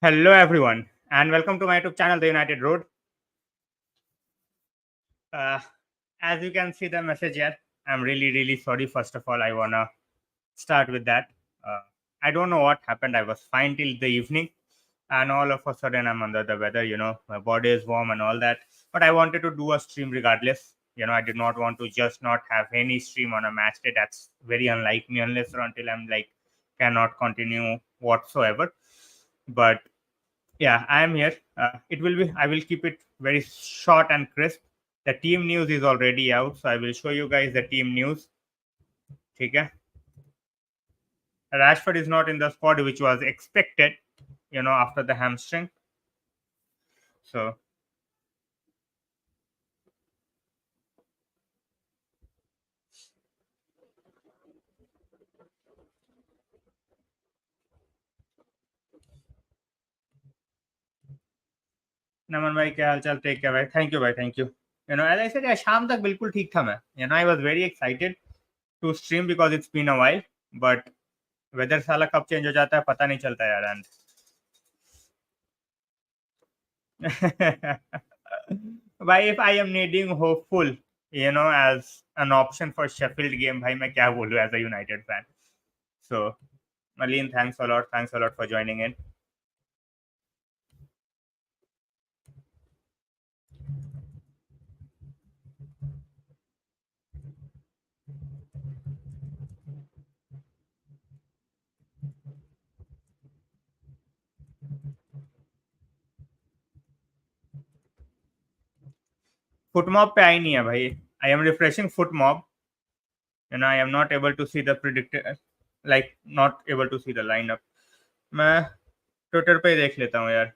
Hello, everyone, and welcome to my YouTube channel, The United Road. Uh, as you can see the message here, I'm really, really sorry. First of all, I wanna start with that. Uh, I don't know what happened. I was fine till the evening, and all of a sudden, I'm under the weather. My body is warm and all that. But I wanted to do a stream regardless. I did not want to just not have any stream on a match day. That's very unlike me, unless or until I'm like cannot continue whatsoever. But yeah, I am here. I will keep it very short and crisp. The team news is already out, so I will show you guys the team news. Okay. Rashford is not in the squad, which was expected, after the hamstring. So, नमन भाई क्या हाल चाल take care भाई thank you भाई thank you as I said यार शाम तक बिल्कुल ठीक था मैं I was very excited to stream because it's been a while but weather साला कब चेंज हो जाता है पता नहीं चलता यार एंड भाई if I am needing hopeful as an option for Sheffield game भाई मैं क्या बोलूं as a United fan. So Malin, thanks a lot for joining in. Footmob पे आई नहीं है भाई. I am refreshing Footmob. I am not able to see the predicted, like not able to see the lineup. मैं Twitter पे ही देख लेता हूँ यार.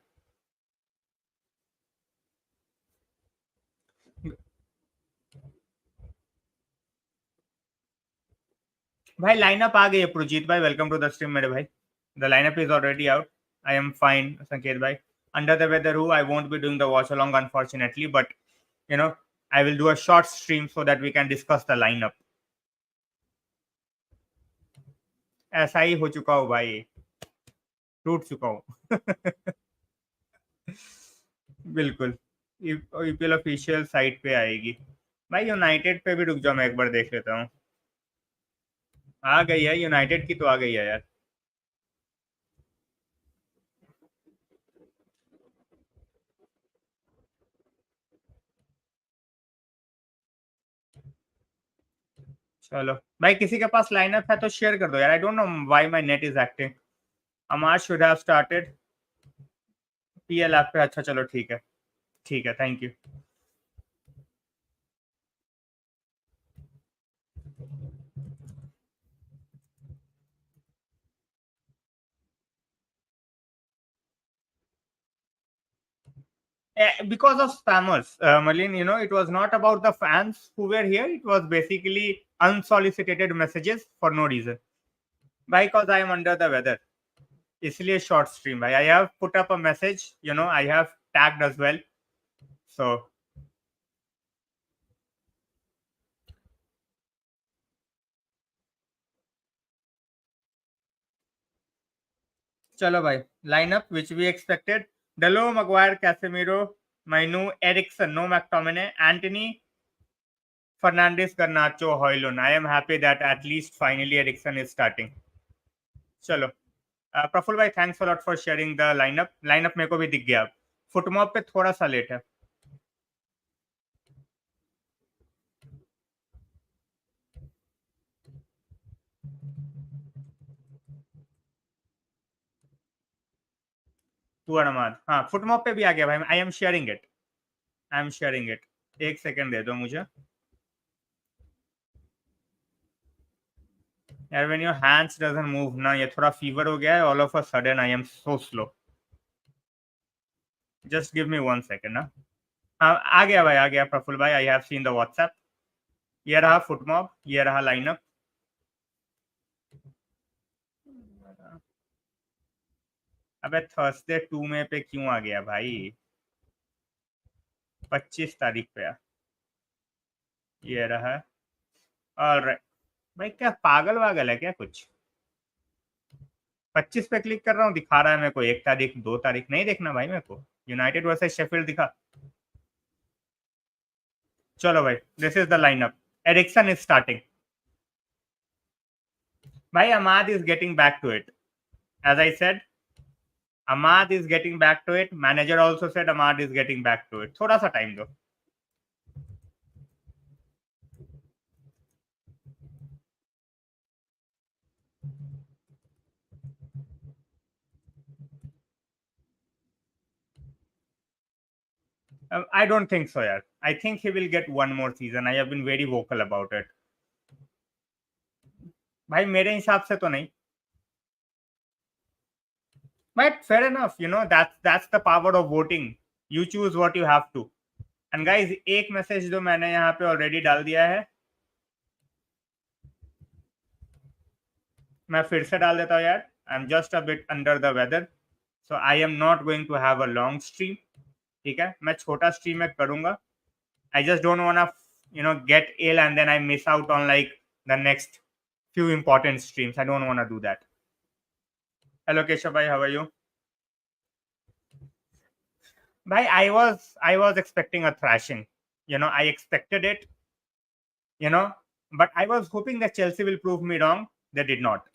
भाई लाइनअप आ गई है पुरजीत भाई. वेलकम टू द स्ट्रीम मेरे भाई. The lineup is already out. I am fine संकेत भाई. Under the weather who I won't be doing the watch along unfortunately, but you know I will do a short stream so that we can discuss the lineup. ऐसा ही हो चुका हूँ भाई. टूट चुका हूँ. बिल्कुल. ईपीएल ऑफिशियल साइट पे आएगी भाई. यूनाइटेड पे भी रुक जाओ मैं एक बार देख लेता हूँ. आ गई है यूनाइटेड की तो आ गई है यार. चलो भाई किसी के पास लाइनअप है तो शेयर कर दो यार. I don't know why my net is acting. Amar should have started PL app पे. अच्छा चलो ठीक है. ठीक है thank you. Because of spammers, Malin, it was not about the fans who were here. It was basically unsolicited messages for no reason. Why? Because I am under the weather. इसलिए short stream भाई. I have put up a message. I have tagged as well. So चलो भाई. Lineup which we expected: Dalot, Maguire, Casemiro, Mainu, Eriksen, no McTominay, Anthony, Fernandes, Garnacho, Højlund. I am happy that at least finally Eriksen is starting. चलो. प्रफुल भाई thanks a lot for sharing the lineup मेरे को भी दिख गया. अब फुटमॉप पे थोड़ा सा लेट है. तू अरमाद हाँ फुटमॉप पे भी आ गया भाई. I am sharing it. एक सेकंड दे दो मुझे यार. When your hands doesn't move ना. ये थोड़ा फीवर हो गया है. All of a sudden I am so slow. Just give me 1 second ना. हाँ आ गया भाई. आ गया प्रफुल भाई. I have seen the WhatsApp. ये रहा फुटमॉप. ये रहा लाइनअप. अबे थर्सडे 2 में पे क्यों आ गया भाई. 25 तारीख पे ये रहा. ऑलराइट भाई. क्या पागल वागल है क्या कुछ. 25 पे क्लिक कर रहा हूँ, दिखा रहा है मेरे को 1 तारीख, 2 तारीख, नहीं देखना भाई मेरे को। यूनाइटेड वर्सेस शेफील्ड दिखा। चलो भाई, this is the lineup. Eriksen is starting. भाई Amad is getting back to it, as I said, Ahmad is getting back to it. Manager also said Ahmad is getting back to it. थोड़ा सा time दो। I don't think so यार। I think he will get one more season. I have been very vocal about it। भाई मेरे हिसाब से तो नहीं। But fair enough, you know, that's the power of voting. You choose what you have to। And guys, एक message जो मैंने यहाँ पे ऑलरेडी डाल दिया है, मैं फिर से डाल देता हूँ यार। I am just a bit under the weather, so I am not going to have a long stream. ठीक है, मैं छोटा स्ट्रीम में करूंगा। I just don't want to, you know, get ill and then I miss out on like the next few important streams. I don't want to do that। Hello Keshav bhai, how are you? Bhai, I was expecting a thrashing। You know, I expected it, you know, but I was hoping that Chelsea will prove me wrong। They did not।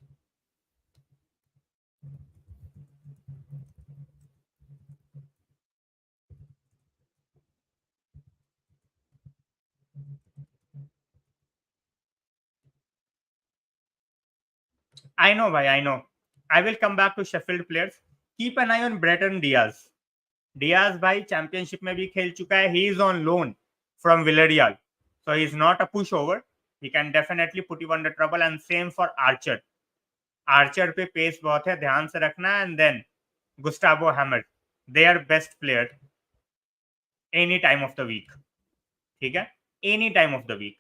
I know bhai, I know। I will come back to Sheffield players। Keep an eye on Breton Diaz। Diaz भाई championship में भी खेल चुका है। He is on loan from Villarreal, so he is not a pushover। He can definitely put you under trouble। And same for Archer। Archer पे pace बहुत है, ध्यान से रखना। And then Gustavo Hamer, they are best player any time of the week. ठीक है, any time of the week.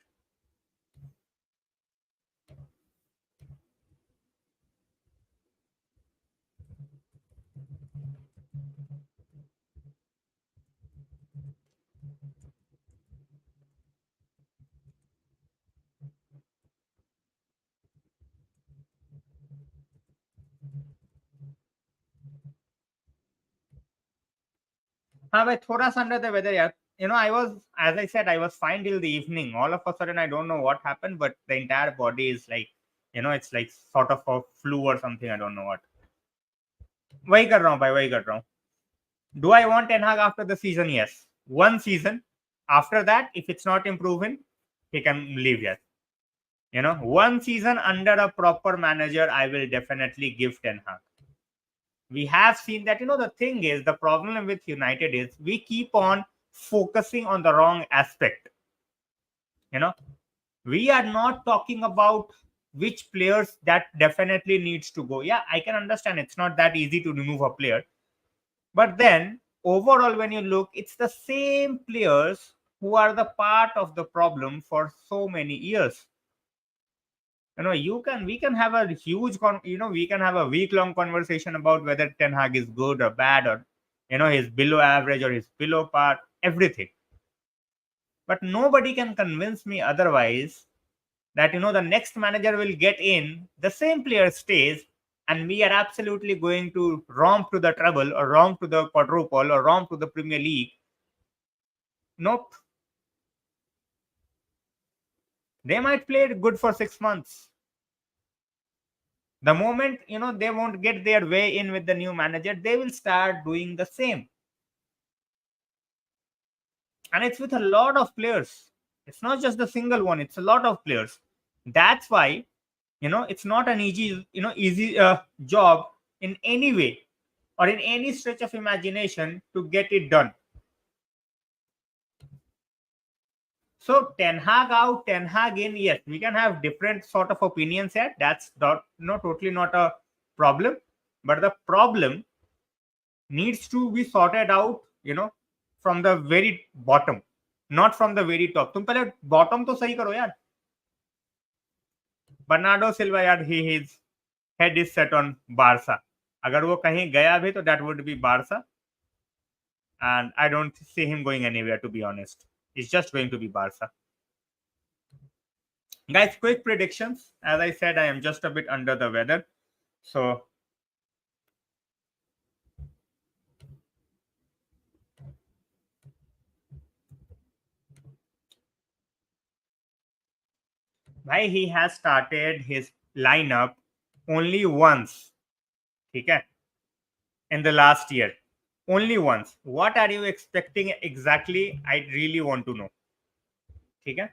हाँ भाई, थोड़ा सा अंडर द वेदर यार। You know, I was, as I said, I was fine till the evening। All of a sudden, I don't know what happened, but the entire body is like, you know, it's like sort of a flu or something। I don't know what। वही कर रहा हूँ भाई, वही कर रहा हूँ। Do I want Ten Hag after the season? Yes, one season। After that, if it's not improving, he can leave yet। You know, one season under a proper manager, I will definitely give Ten Hag। We have seen that, you know, the thing is, the problem with United is we keep on focusing on the wrong aspect। You know, we are not talking about which players that definitely needs to go। Yeah, I can understand it's not that easy to remove a player, but then overall, when you look, it's the same players who are the part of the problem for so many years। You know, we can have a huge you know, we can have a week long conversation about whether Ten Hag is good or bad, or, you know, he's below average or he's below par, everything, but nobody can convince me otherwise that, you know, the next manager will get in, the same player stays, and we are absolutely going to romp to the treble or romp to the quadruple or romp to the Premier League। Nope। They might play good for 6 months। The moment, you know, they won't get their way in with the new manager, they will start doing the same। And it's with a lot of players, it's not just the single one, it's a lot of players। That's why, you know, it's not an easy job in any way or in any stretch of imagination to get it done। So Ten Hag out, Ten Hag in, yes, we can have different sort of opinions here, that's not, no, totally not a problem, but the problem needs to be sorted out, you know, from the very bottom, not from the very top। तुम पहले bottom तो सही करो यार। Bernardo Silva यार, his head is set on Barça. अगर वो कहीं गया भी तो that would be Barça, and I don't see him going anywhere, to be honest। It's just going to be Barca। Guys, quick predictions। As I said, I am just a bit under the weather, so भाई he has started his lineup only once, ठीक है, in the last year, only once. What are you expecting exactly? I really want to know. ठीक है,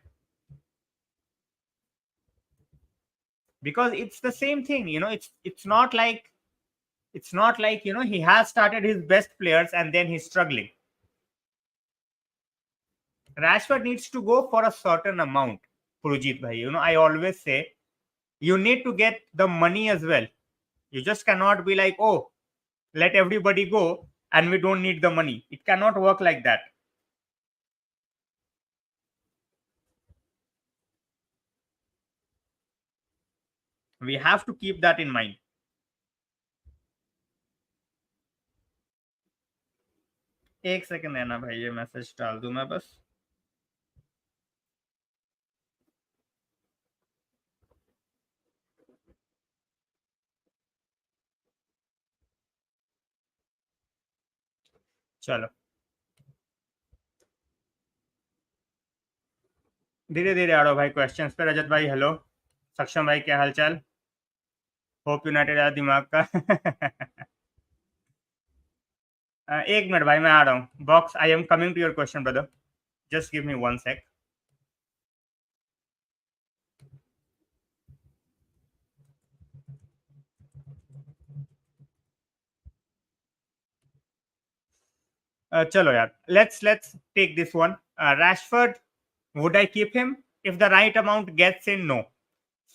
because it's the same thing, you know. It's not like, you know, he has started his best players and then he's struggling. Rashford needs to go for a certain amount, Purujit bhai. You know, I always say you need to get the money as well. You just cannot be like, oh, let everybody go and we don't need the money. It cannot work like that. We have to keep that in mind. एक second देना भाई, ये message डाल दूं मैं बस. चलो धीरे धीरे आ रहा भाई क्वेश्चंस पे. रजत भाई हेलो. सक्षम भाई क्या हालचाल? होप यूनाइटेड आया दिमाग का. एक मिनट भाई, मैं आ रहा हूँ. Box, I am coming to your question brother. Just give me 1 sec. चलो यार, let's take this one. Rashford, would I keep him if the right amount gets in? No.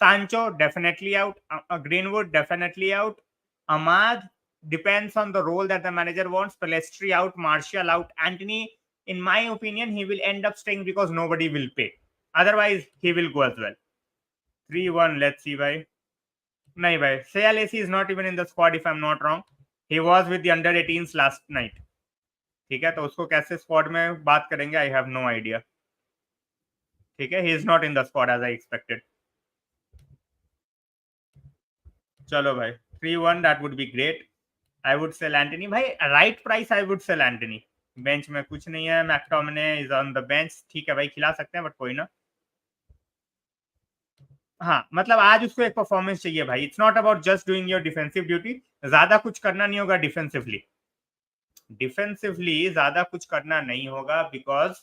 Sancho definitely out. Greenwood definitely out. Ahmad depends on the role that the manager wants. Pelestri out. Martial out. Anthony, in my opinion, he will end up staying because nobody will pay. Otherwise, he will go as well. 3-1. Let's see, bhai. No, bhai. Sayalesi is not even in the squad if I'm not wrong. He was with the under 18s last night. ठीक है, तो उसको कैसे squad में बात करेंगे? I have no idea. ठीक है, he is not in the squad as I expected. चलो भाई, 3-1, that would be great. I would sell Antony भाई, right price I would sell Antony. Bench में कुछ नहीं है. McTominay is on the bench. ठीक है भाई, खिला सकते हैं बट कोई ना. हाँ, मतलब आज उसको एक परफॉर्मेंस चाहिए भाई. It's not about just doing your defensive duty. ज्यादा कुछ करना नहीं होगा डिफेंसिवली. डिफेंसिवली ज्यादा कुछ करना नहीं होगा because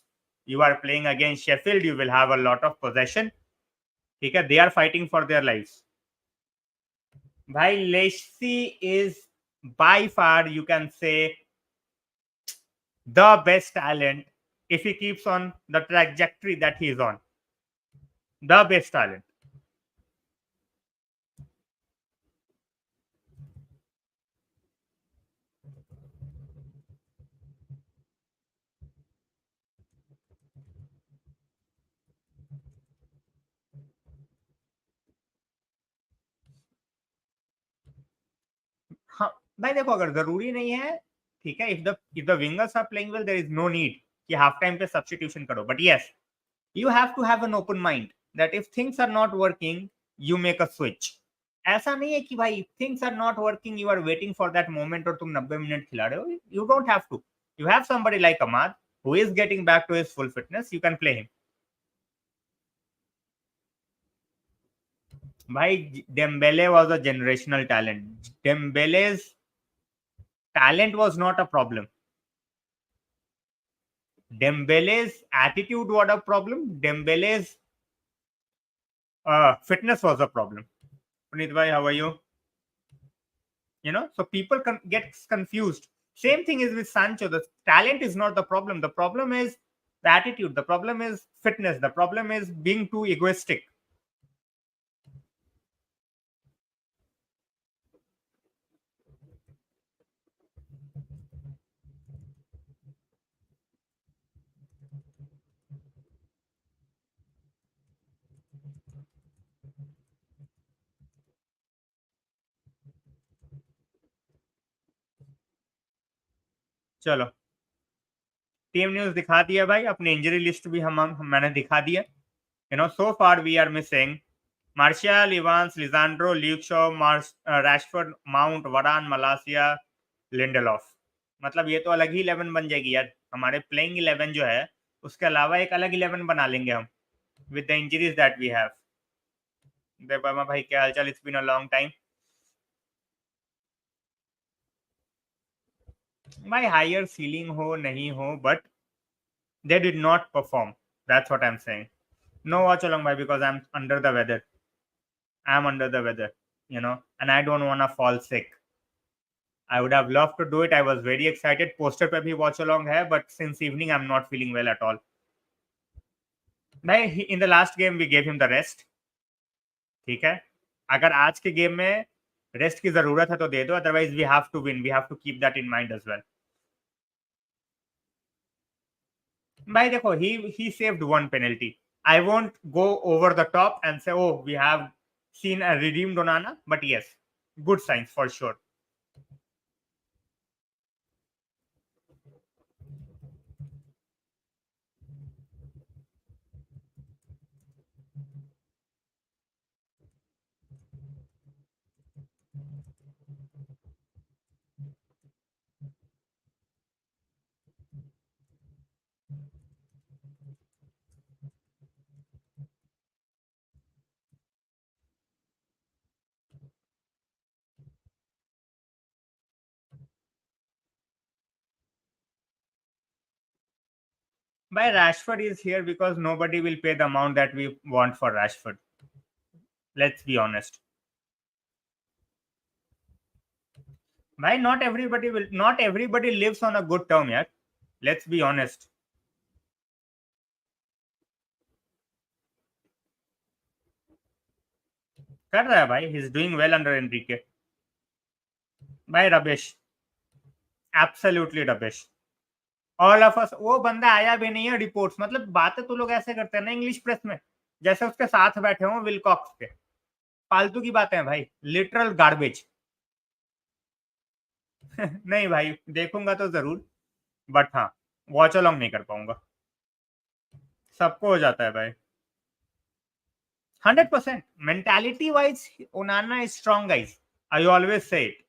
you are playing against Sheffield, you will have a lot of possession. ठीक है, they are fighting for their lives. भाई Leichy is by far, you can say, the best talent if he keeps on the trajectory that he is on. The best talent. हाँ भाई देखो, अगर जरूरी नहीं है, ठीक है, if the wingers are playing well, there is no need कि हाफ टाइम पे सब्स्टिट्यूशन करो. But yes, you have to have an open mind that if things are not working, you make a switch. ऐसा नहीं है कि भाई things are not working, you are waiting for that moment और तुम 90 minute खिला रहे हो. You don't have to. You have somebody like Ahmad who is getting back to his full fitness. You can play him. भाई Dembele was a generational talent. Dembele's talent was not a problem. Dembele's attitude was a problem. Dembele's fitness was a problem. Puneet bhai, how are you? You know, so people get confused. Same thing is with Sancho. The talent is not the problem. The problem is the attitude. The problem is fitness. The problem is being too egoistic. चलो, team news दिखा दिया भाई. अपनी injury list भी मैंने दिखा दिया. You know, so far we are missing Martial, Evans, Lisandro, Luke Shaw, Rashford, Mount, Varane, Malacia, Lindelof. मतलब ये तो अलग ही 11 बन जाएगी यार. हमारे प्लेइंग 11 जो है उसके अलावा एक अलग 11 बना लेंगे हम with the injuries that we have. Debbarma भाई क्या हालचाल? It's been a long time भाई. हायर सीलिंग हो नहीं हो, but they did not perform. That's what I'm saying. No watch along by because I'm under the weather. I'm under the weather, and I don't want to fall sick. I would have loved to do it. I was very excited. Poster पे भी watch along है, but since evening I'm not feeling well at all. भाई in the last game we gave him the rest. ठीक है. अगर आज के game में रेस्ट की जरूरत है तो दे दो, otherwise we have to win. We have to keep that in mind as well. भाई देखो, he saved one penalty. I won't go over the top and say, oh, we have seen a redeemed Onana, but yes, good signs for sure. By Rashford is here because nobody will pay the amount that we want for Rashford. Let's be honest. Why not everybody lives on a good term yet. Let's be honest. कर रहा है भाई. He's doing well under Enrique. भाई rubbish. Absolutely rubbish. All of us. वो बंदा आया भी नहीं है. रिपोर्ट्स मतलब बातें तो लोग ऐसे करते हैं ना इंग्लिश प्रेस में, जैसे उसके साथ बैठे हो विलकॉक्स के. फालतू की बातें हैं भाई. Literal garbage. नहीं भाई, देखूंगा तो जरूर, बट हाँ, वॉच अलोंग नहीं कर पाऊंगा. सबको हो जाता है भाई. 100% mentality wise ओनाना is strong guys. I always say it.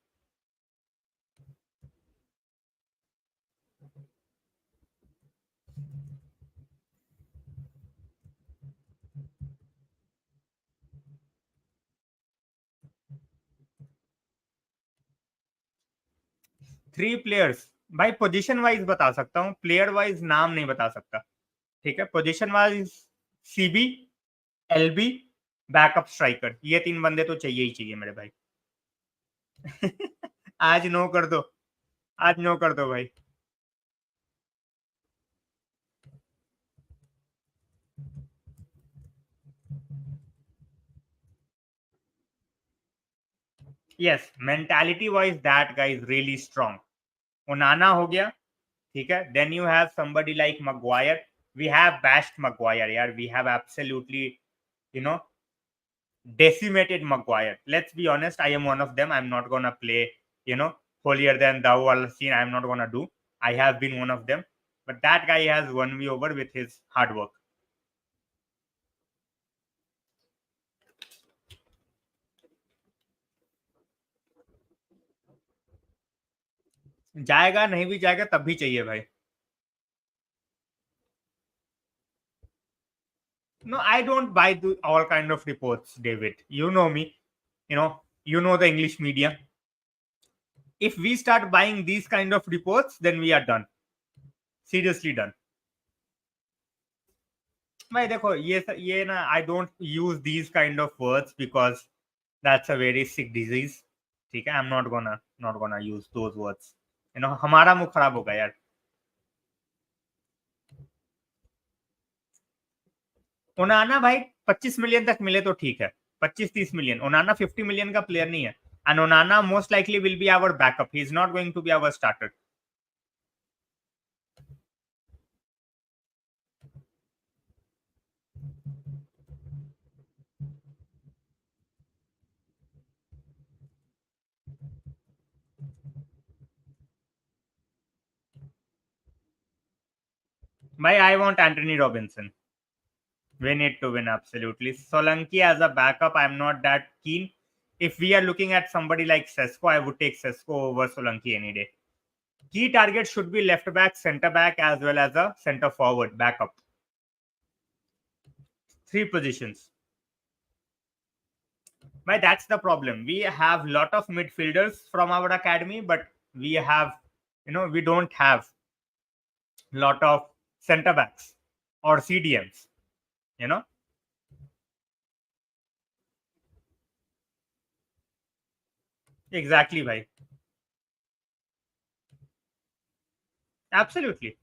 3 players. भाई पोजीशन वाइज बता सकता हूँ, प्लेयर वाइज नाम नहीं बता सकता. ठीक है. Position wise CB, LB, backup striker, ये 3 बंदे तो चाहिए ही चाहिए मेरे भाई. आज नो कर दो. आज नो कर दो भाई. Yes, mentality wise that guy is really strong. Onana हो गया. ठीक है. Then you have somebody like Maguire. We have bashed Maguire यार. We have absolutely, you know decimated Maguire. Let's be honest, I am one of them. I'm not gonna play, holier than thou all scene. I'm not gonna do. I have been one of them. But that guy has won me over with his hard work. जाएगा नहीं भी जाएगा तब भी चाहिए भाई. No, I don't buy all kind of reports, David. You know me. The English media. If we start buying these kind of reports, then we are done. Seriously done. भाई देखो, ये ना, I don't use these kind of words because that's a very sick disease. ठीक है. आई am not gonna use those words. हमारा मुंह खराब होगा यार. ओनाना भाई 25 मिलियन तक मिले तो ठीक है. 25-30 मिलियन. ओनाना 50 मिलियन का प्लेयर नहीं है. And Onana most likely will be our backup. He is not going to be our starter. भाई I want Antonee Robinson. We need to win absolutely. Solanke as a backup, I'm not that keen. If we are looking at somebody like Sesko, I would take Sesko over Solanke any day. Key target should be left back, centre back, as well as a centre forward backup. 3 positions. But that's the problem. We have lot of midfielders from our academy, but we have, we don't have lot of center backs or CDMs. You know, exactly, bhai. Absolutely.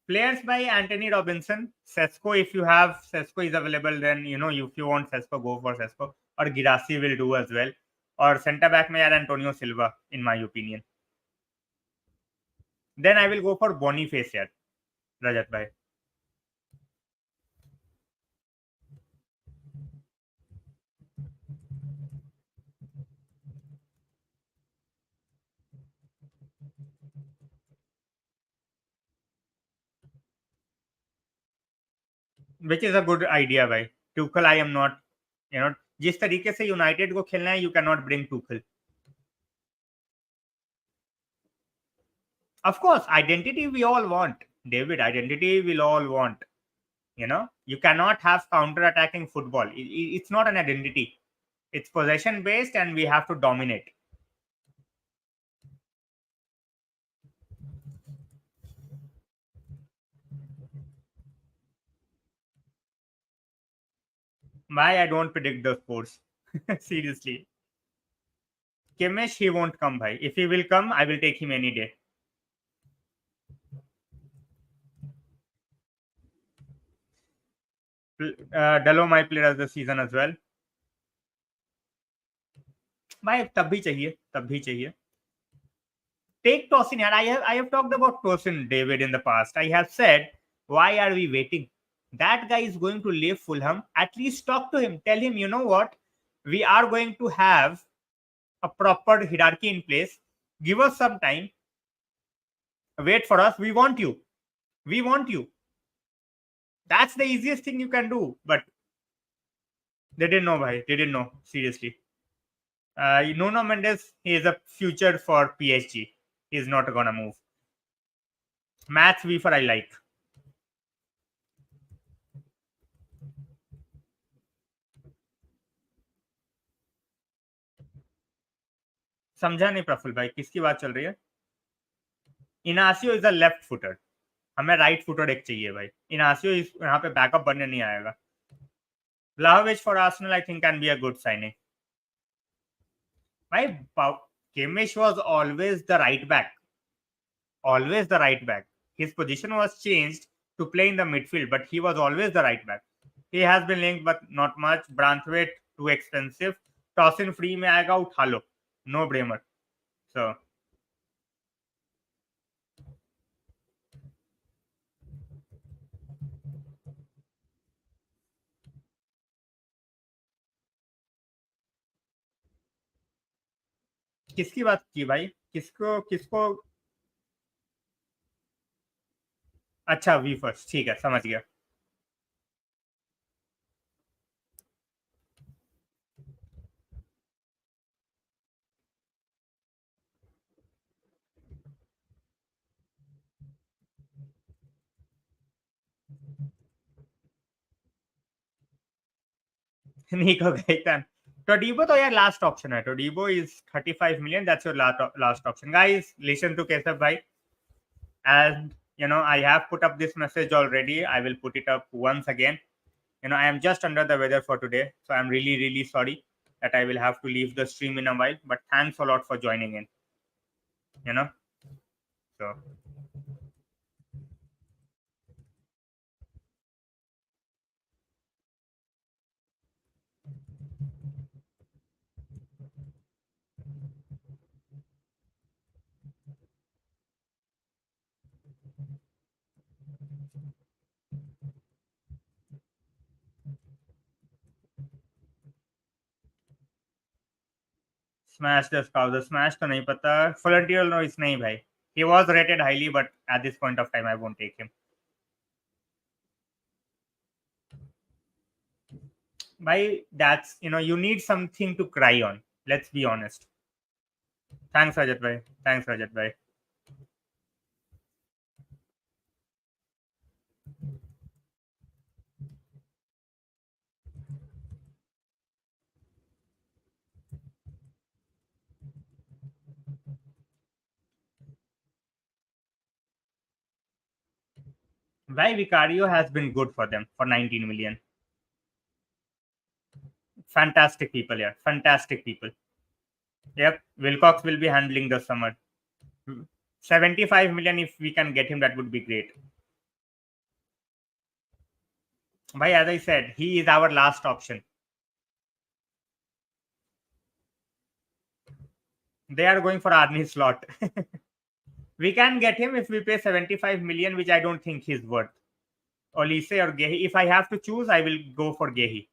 Players by Anthony Robinson, Sesko. If you have Sesko is available, then if you want Sesko, go for Sesko. Or Girassi will do as well. Or centre back may add Antonio Silva, in my opinion. Then I will go for Boniface here, Rajat bhai. Which is a good idea भाई. Tuchel I am not, जिस तरीके से United को खेलना है, you cannot bring Tuchel. Of course, identity we all want, David. Identity we'll all want. You cannot have counter-attacking football. It's not an identity. It's possession based, and we have to dominate. Why I don't predict the scores. Seriously. Kimmich, he won't come, bhai. If he will come, I will take him any day. Dalot might play as the season as well. भाई तब भी चाहिए, तब भी चाहिए. Take Tosin. And I have talked about Tosin, David, in the past. I have said, why are we waiting? That guy is going to leave Fulham. At least talk to him. Tell him, you know what? We are going to have a proper hierarchy in place. Give us some time. Wait for us. We want you. We want you. That's the easiest thing you can do. But they didn't know, bhai. They didn't know. Seriously. Nuno Mendes, he is a future for PSG. He's not gonna move. Matt Weaver, I like. समझा नहीं प्रफुल भाई, किसकी बात चल रही है? Inácio is a left footer. हमें right footer एक चाहिए भाई. इनासियो यहाँ पे बैकअप बनने नहीं आएगा. Vlahovic for Arsenal, I think, can be a good signing. भाई Kimmich was always the right back. Always the right back. His position was changed to play in the midfield, but he was always the right back. He has been linked, but not much. Branthwaite, too expensive. Tosin free में आएगा, उठा लो. No brainer. So किसकी बात की भाई? किसको किसको? अच्छा, वी फर्स्ट, ठीक है, समझ गया. Nico Gaitan. Todibo तो यार लास्ट ऑप्शन है. Todibo is 35 million. That's your last option. Guys, listen to Keshav bhai. And I have put up this message already. I will put it up once again. I am just under the weather for today, so I'm really really sorry that I will have to leave the stream in a while. But thanks a lot for joining in. You know, so smash the scout. The smash तो नहीं पता. Volunteer no is नहीं भाई. He was rated highly, but at this point of time, I won't take him. Bhai, that's you need something to cry on. Let's be honest. Thanks, Rajat bhai. Thanks, Rajat bhai. Why Vicario has been good for them for 19 million. Fantastic people, yeah. Fantastic people. Yep. Wilcox will be handling the summer. 75 million, if we can get him, that would be great. Bhai, as I said, he is our last option. They are going for Arnie slot. We can get him if we pay 75 million, which I don't think he's worth. Olise or Gehi. If I have to choose, I will go for Gehi.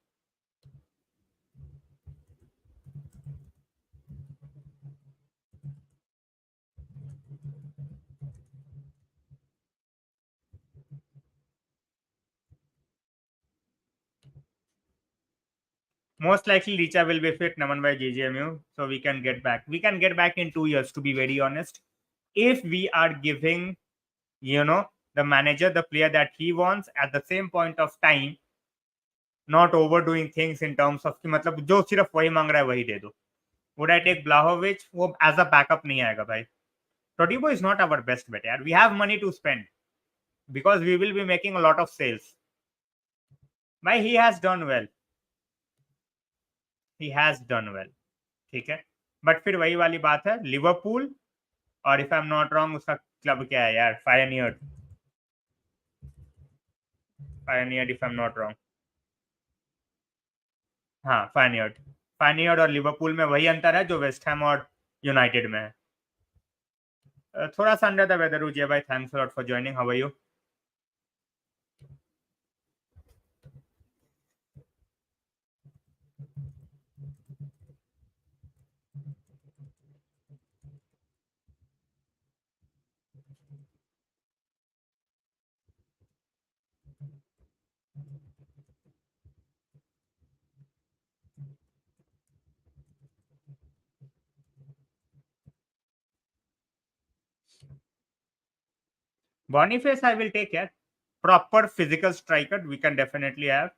Most likely, Richa will be fit, Naman by JJMU, so we can get back. We can get back in 2 years, to be very honest. If we are giving, the manager the player that he wants at the same point of time, not overdoing things in terms of कि मतलब जो सिर्फ वही मांग रहा है वही दे दो. Would I take Blahovic? वो as a backup नहीं आएगा भाई. Todibo is not our best bet यार. We have money to spend because we will be making a lot of sales. भाई he has done well. He has done well. ठीक है. But फिर वही वाली बात है, लिवरपूल और if I am not wrong उसका क्लब क्या है यार, Feyenoord. Feyenoord if I am not wrong. हाँ, फायनियर्ड. फायनियर्ड और लिवरपूल में वही अंतर है जो वेस्ट हैम और यूनाइटेड में है. थोड़ा सा अंडर द वेदर रुजिया भाई. Thanks a lot for joining. How are you? Boniface I will take care. Proper physical striker we can definitely have.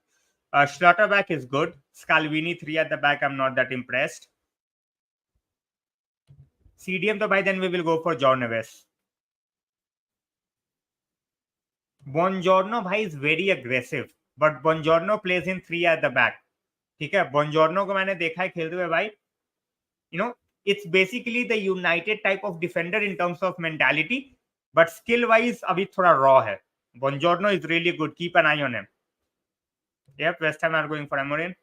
Schlotterback is good. Scalvini 3 at the back, I'm not that impressed. CDM तो भाई then we will go for John Neves. Bongiorno भाई is very aggressive, but Bongiorno plays in 3 at the back. ठीक है. Bongiorno को मैंने देखा है खेलते हुए भाई. You know, it's basically the United type of defender in terms of mentality, but skill wise अभी थोड़ा raw है. Bongiorno is really good. Keep an eye on him. Yep, West Ham are going for Amorim.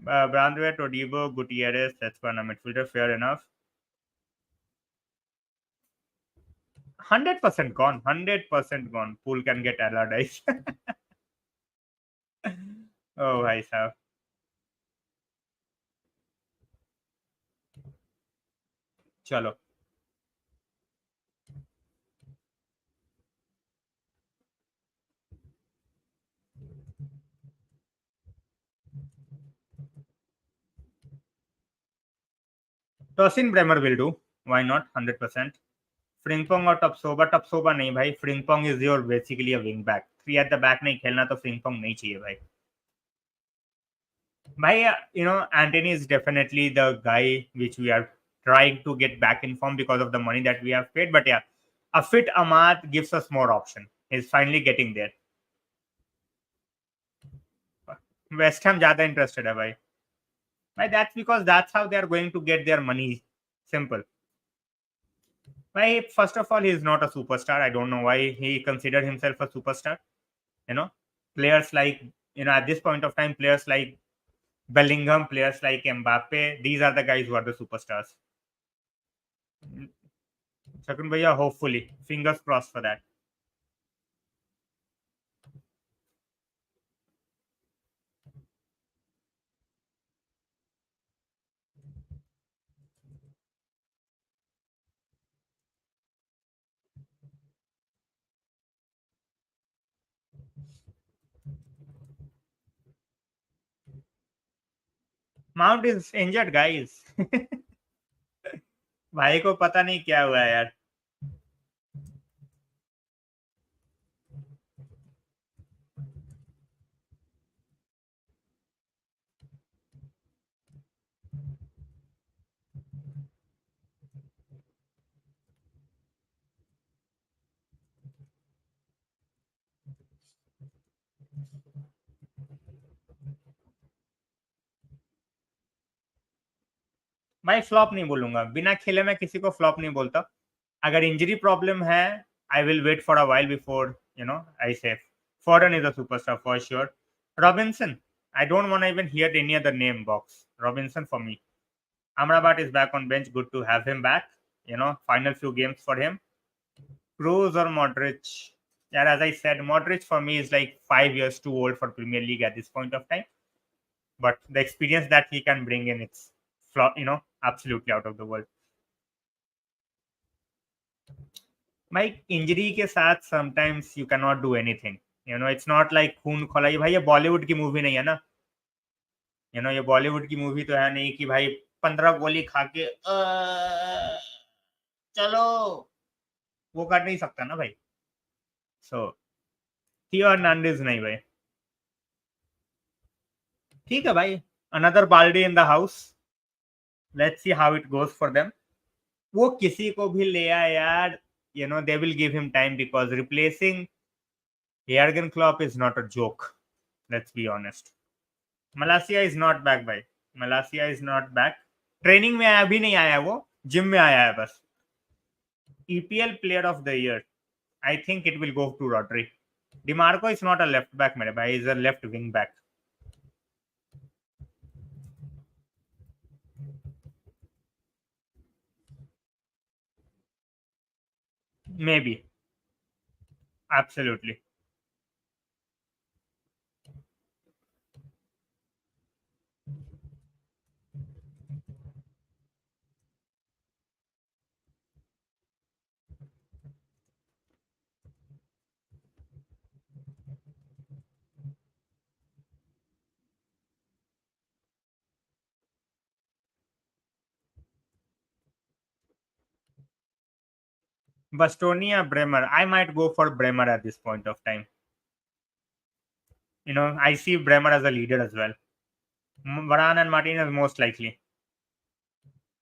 Brandweight, Todibo, Gutierrez, that's one a midfielder. Fair enough. 100% gone. 100% gone. Pool can get Allardyce. Oh, भाई साहब. चलो. Tosin Bremer will do. Why not? 100%. Frimpong और टपसोबा नहीं भाई. Frimpong is your basically a wing back. 3 at the back नहीं खेलना तो Frimpong नहीं चाहिए भाई. Bhai, Anthony is definitely the guy which we are trying to get back in form because of the money that we have paid. But yeah, a fit Amat gives us more option. He's finally getting there. West Ham ज़्यादा interested है भाई. Bhai, that's because that's how they are going to get their money. Simple. Bhai, first of all, he is not a superstar. I don't know why he considered himself a superstar. You know, players like, at this point of time, players like Bellingham, players like Mbappe, these are the guys who are the superstars. Shakun bhaiya, hopefully. Fingers crossed for that. Mount is injured, guys. भाई को पता नहीं क्या हुआ है यार. भाई flop नहीं बोलूंगा, बिना खेले मैं किसी को फ्लॉप नहीं बोलता। अगर इंजरी प्रॉब्लम है, I will wait for a while before I say Foran is a superstar for sure. Robinson, I don't want to even hear any other name box. Robinson for me. Amrabat is back on bench. Good to have him back. Final few games for him. Cruz or Modric? Yeah, as I said, Modric for me is like 5 years too old for Premier League at this point of time. But the experience that he can bring in, it's absolutely out of the world. भाई injury के साथ sometimes you can not do anything. It's not like खून खोला। ये भाई ये बॉलीवुड की movie नहीं है ना। ये बॉलीवुड की मूवी तो है नहीं कि भाई 15 गोली खा के चलो, वो कर नहीं सकता ना भाई। सो थियो हर्नांडेज नहीं भाई। ठीक है भाई, another baldy in the house. Let's see how it goes for them. वो किसी को भी ले आए यार, they will give him time because replacing Jurgen Klopp is not a joke. Let's be honest. Malacia is not back भाई। Malacia is not back। Training में अभी नहीं आया, वो जिम में आया है बस। EPL player of the year, I think it will go to Rodri। Dimarco is not a left back मेरे भाई, is a left wing back. Maybe, absolutely. Bastonia, Bremer, I might go for Bremer at this point of time। I see Bremer as a leader as well। Varane and Martinez most likely,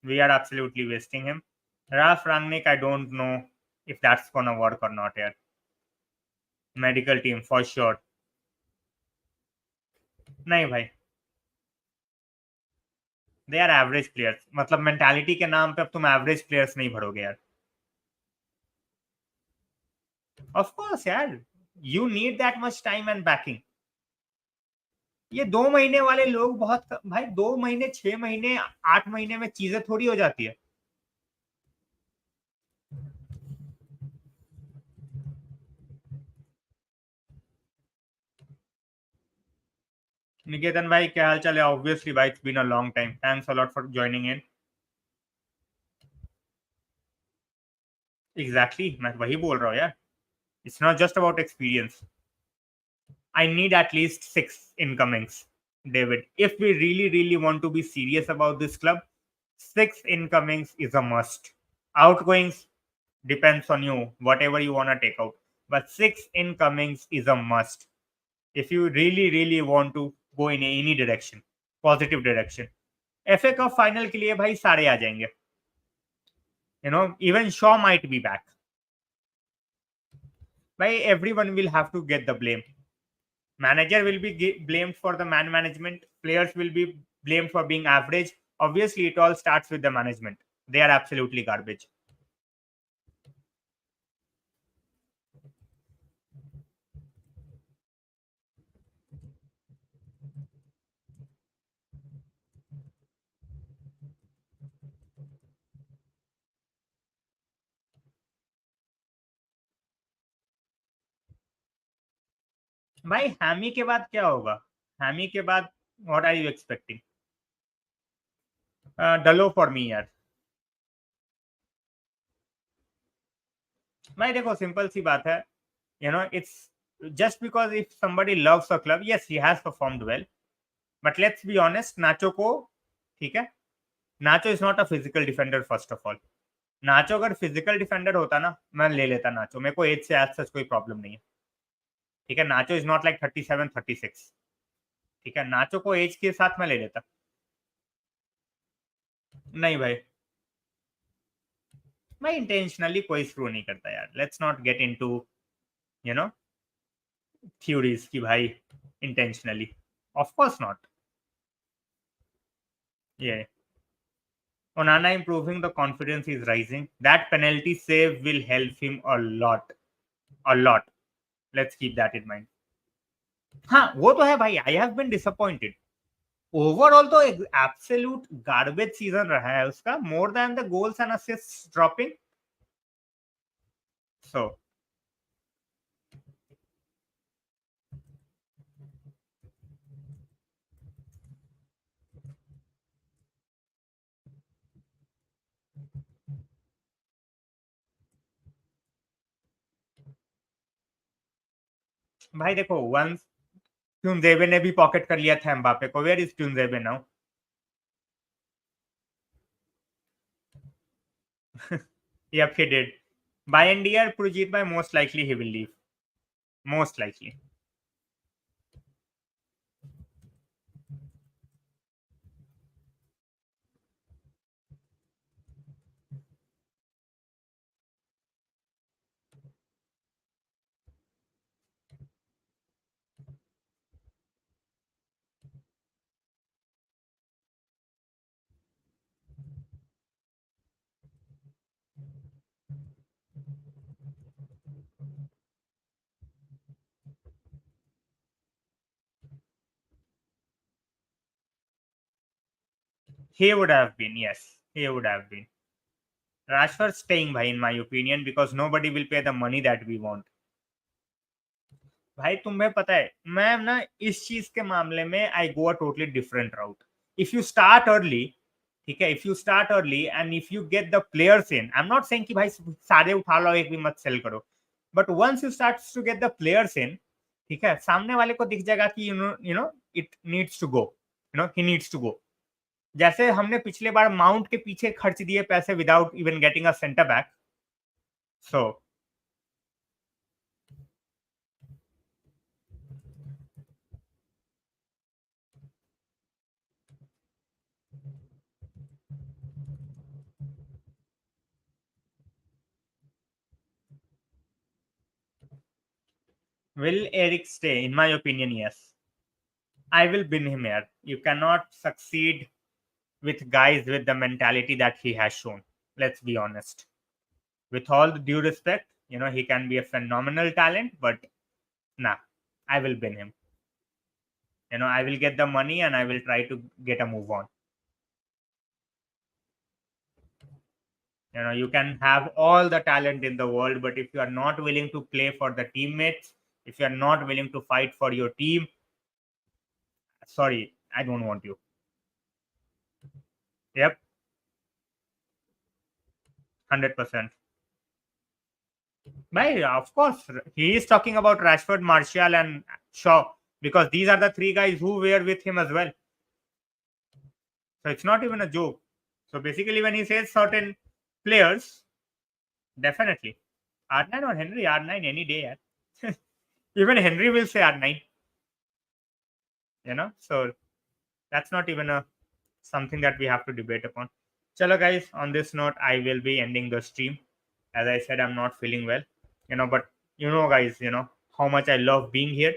we are absolutely wasting him। Ralph Rangnick, I don't know if that's gonna work or not yet। Medical team for sure. नहीं भाई, they are average players. मतलब mentality के नाम पे अब तुम average players नहीं भरोगे यार। ऑफ कोर्स यार, you need that much time and banking. ये 2 महीने वाले लोग बहुत भाई, 2 महीने, 6 महीने, 8 महीने में चीजें थोड़ी हो जाती है। निकेतन भाई क्या हाल चाल है? ऑब्वियसली भाई, it's been a long time. Thanks a lot for joining in. Exactly, मैं वही बोल रहा हूँ यार। It's not just about experience. I need at least 6 incomings, David. If we really, really want to be serious about this club, 6 incomings is a must. Outgoings depends on you, whatever you want to take out. But 6 incomings is a must. If you really, really want to go in any direction, positive direction. FA Cup final के लिए भाई सारे आ जाएंगे। Even Shaw might be back. भाई everyone will have to get the blame। Manager will be blamed for the man management. Players will be blamed for being average। Obviously, it all starts with the management। They are absolutely garbage। भाई Hammy के बाद क्या होगा? Hammy के बाद what are you expecting? Dalot for me यार। भाई देखो, सिंपल सी बात है। It's just because if somebody loves a club, yes he has performed well, but let's be honest, Nacho को, ठीक है, Nacho is not a physical defender first of all. Nacho अगर फिजिकल डिफेंडर होता ना, मैं ले लेता नाचो। मेरे को एज से आज सच कोई प्रॉब्लम नहीं है, ठीक है। नाचो इज नॉट लाइक 37, 36, ठीक है। नाचो को एज के साथ मैं ले लेता। नहीं भाई, मैं इंटेंशनली कोई स्क्रू नहीं करता यार। Let's not get into you know theories की भाई intentionally. Of course not. Yeah. Onana improving, the confidence is rising. That penalty save will help him a lot. A lot. Let's keep that in mind. हाँ वो तो है भाई. I have been disappointed. Overall तो absolute garbage season रहा है उसका. More than the goals and assists dropping. So भाई देखो once ट्यूनजेबे ने भी पॉकेट कर लिया था एम्बापे को. Where is ट्यूनजेबे now? Yep, he did. By end year, Purjit by most likely he will leave. Most likely. He would have been, yes. He would have been. Rashford staying, bhai, in my opinion, because nobody will pay the money that we want. भाई तुम्हें पता है मैं ना इस चीज के मामले में I go a totally different route. If you start early, ठीक है, if you start early and if you get the players in, I am not saying कि भाई सारे उठा लो एक भी मत सेल करो, but once you start to get the players in, ठीक है, सामने वाले को दिख जाएगा कि you know it needs to go, you know he needs to go. जैसे हमने पिछले बार माउंट के पीछे खर्च दिए पैसे without even getting a centre back. So will Eric stay? In my opinion, yes. I will bin him here. You cannot succeed with guys with the mentality that he has shown. Let's be honest. With all the due respect, you know, he can be a phenomenal talent, but nah, I will bin him. You know, I will get the money and I will try to get a move on. You know, you can have all the talent in the world, but if you are not willing to play for the teammates, if you are not willing to fight for your team, sorry, I don't want you. Yep, 100%. Right, of course, he is talking about Rashford, Martial, and Shaw because these are the three guys who were with him as well. So it's not even a joke. So basically, when he says certain players, definitely R9 or Henry, R9 any day. Yeah. Even Henry will say R9. You know, so that's not even a something that we have to debate upon. Chalo guys, on this note, I will be ending the stream. As I said, I'm not feeling well, you know, but you know, guys, you know, how much I love being here,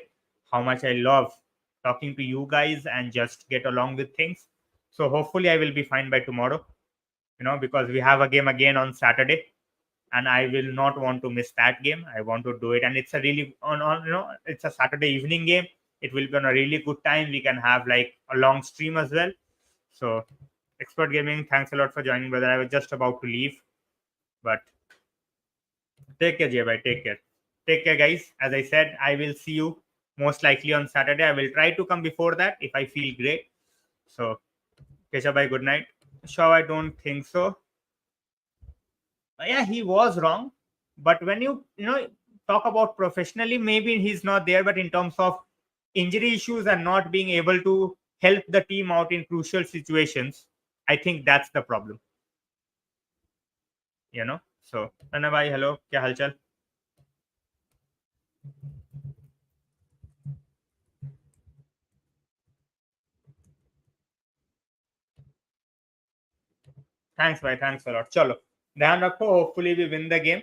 how much I love talking to you guys and just get along with things. So hopefully I will be fine by tomorrow, you know, because we have a game again on Saturday and I will not want to miss that game. I want to do it. And it's a really on you know, it's a Saturday evening game. It will be on a really good time. We can have like a long stream as well. So Expert Gaming, thanks a lot for joining, brother. I was just about to leave, but take care, Jay. Bye. Take care. Take care, guys. As I said, I will see you most likely on Saturday. I will try to come before that if I feel great. So, Kesha, bye. Good night. Sure, I don't think so. Yeah, he was wrong. But when you know talk about professionally, maybe he's not there. But in terms of injury issues and not being able to help the team out in crucial situations, I think that's the problem. You know. So, Anna, bye. Hello. Kya halchal? Thanks, bhai. Thanks a lot. Chalo. ध्यान रखो. Hopefully we win the game.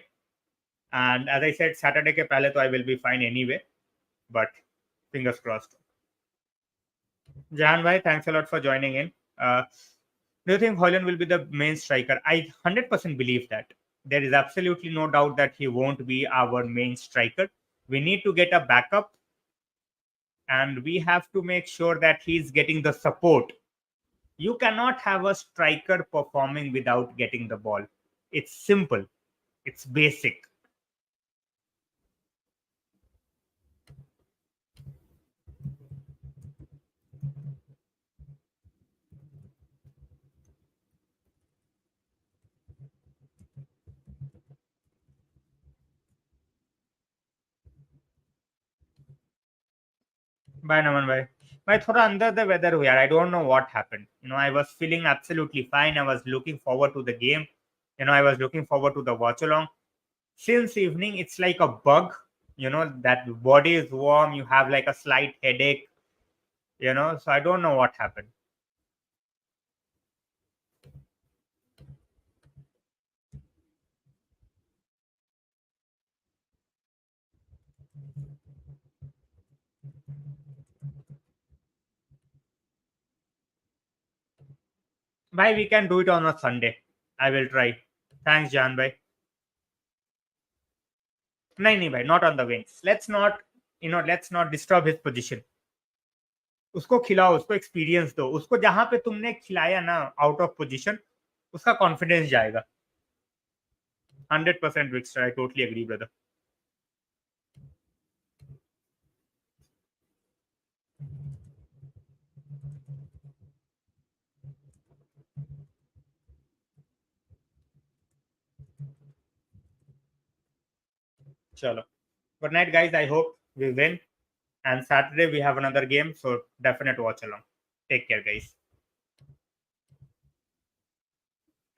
And as I said, Saturday के पहले तो I will be fine anyway. But fingers crossed. Jahan bhai, thanks a lot for joining in. Do you think Hoyland will be the main striker? I 100% believe that. There is absolutely no doubt that he won't be our main striker. We need to get a backup, and we have to make sure that he's getting the support. You cannot have a striker performing without getting the ball. It's simple, it's basic. Bye, Naman bhai. मैं थोड़ा under the weather हूँ यार. I don't know what happened. I was feeling absolutely fine. I was looking forward to the game. I was looking forward to the watch along. Since evening, it's like a bug. That body is warm. You have like a slight headache. So I don't know what happened. Bye. We can do it on a Sunday. I will try. Thanks, Jan. Bye. नहीं नहीं भाई, not on the wings. Let's not disturb his position. उसको खिलाओ, उसको experience दो, उसको जहां पे तुमने खिलाया ना आउट ऑफ पोजीशन, उसका कॉन्फिडेंस जाएगा. 100% Victor, I totally agree, brother. Chalo. Good night, guys. I hope we win. And Saturday we have another game, so definite watch along. Take care, guys.